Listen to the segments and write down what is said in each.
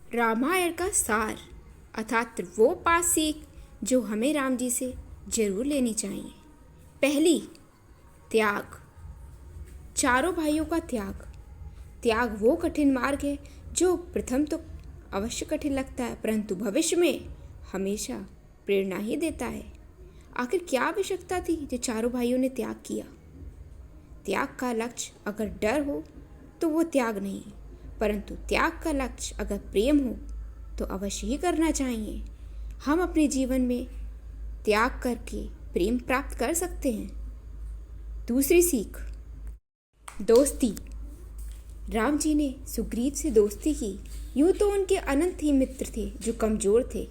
रामायण का सार अर्थात वो 5 सीख जो हमें राम जी से जरूर लेनी चाहिए। पहली, त्याग। चारों भाइयों का त्याग। त्याग वो कठिन मार्ग है जो प्रथम तो अवश्य कठिन लगता है, परंतु भविष्य में हमेशा प्रेरणा ही देता है। आखिर क्या आवश्यकता थी जो चारों भाइयों ने त्याग किया? त्याग का लक्ष्य अगर डर हो तो वो त्याग नहीं, परंतु त्याग का लक्ष्य अगर प्रेम हो तो अवश्य ही करना चाहिए। हम अपने जीवन में त्याग करके प्रेम प्राप्त कर सकते हैं। दूसरी सीख, दोस्ती। राम जी ने सुग्रीव से दोस्ती की। यूं तो उनके अनंत ही मित्र थे जो कमजोर थे,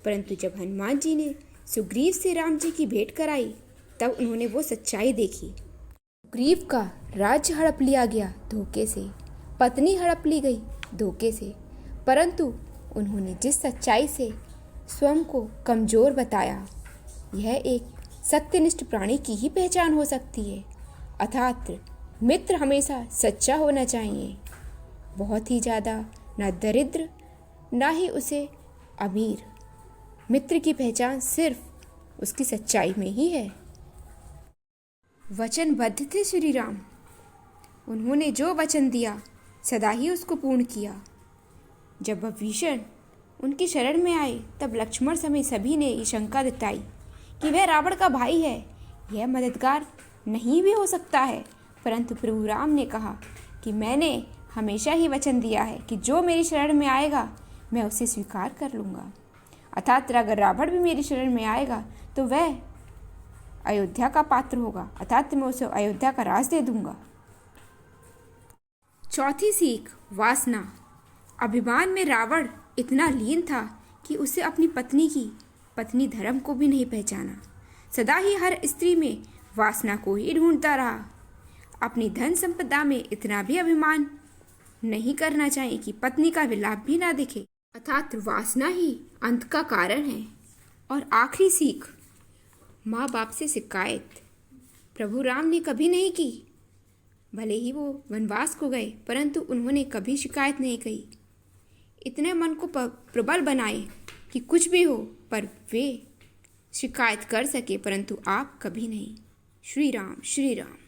परंतु जब हनुमान जी ने सुग्रीव से राम जी की भेंट कराई तब उन्होंने वो सच्चाई देखी। सुग्रीव का राज्य हड़प लिया गया धोखे से, पत्नी हड़प ली गई धोखे से, परंतु उन्होंने जिस सच्चाई से स्वयं को कमजोर बताया, यह एक सत्यनिष्ठ प्राणी की ही पहचान हो सकती है। अर्थात मित्र हमेशा सच्चा होना चाहिए, बहुत ही ज़्यादा ना दरिद्र ना ही उसे अमीर। मित्र की पहचान सिर्फ उसकी सच्चाई में ही है। वचनबद्ध थे श्री राम। उन्होंने जो वचन दिया सदा ही उसको पूर्ण किया। जब विभीषण उनकी शरण में आए तब लक्ष्मण समेत सभी ने ये शंका जताई कि वह रावण का भाई है, यह मददगार नहीं भी हो सकता है, परंतु प्रभु राम ने कहा कि मैंने हमेशा ही वचन दिया है कि जो मेरी शरण में आएगा मैं उसे स्वीकार कर लूँगा। अर्थात अगर रावण भी मेरी शरण में आएगा तो वह अयोध्या का पात्र होगा, अर्थात मैं उसे अयोध्या का राज दे दूंगा। चौथी सीख, वासना। अभिमान में रावण इतना लीन था कि उसे अपनी पत्नी धर्म को भी नहीं पहचाना। सदा ही हर स्त्री में वासना को ही ढूंढता रहा। अपनी धन संपदा में इतना भी अभिमान नहीं करना चाहिए कि पत्नी का विलाप भी ना दिखे, अर्थात वासना ही अंत का कारण है। और आखिरी सीख, माँ बाप से शिकायत। प्रभु राम ने कभी नहीं की। भले ही वो वनवास को गए, परंतु उन्होंने कभी शिकायत नहीं कही। इतने मन को प्रबल बनाए कि कुछ भी हो पर वे शिकायत कर सके, परंतु आप कभी नहीं। श्री राम श्री राम।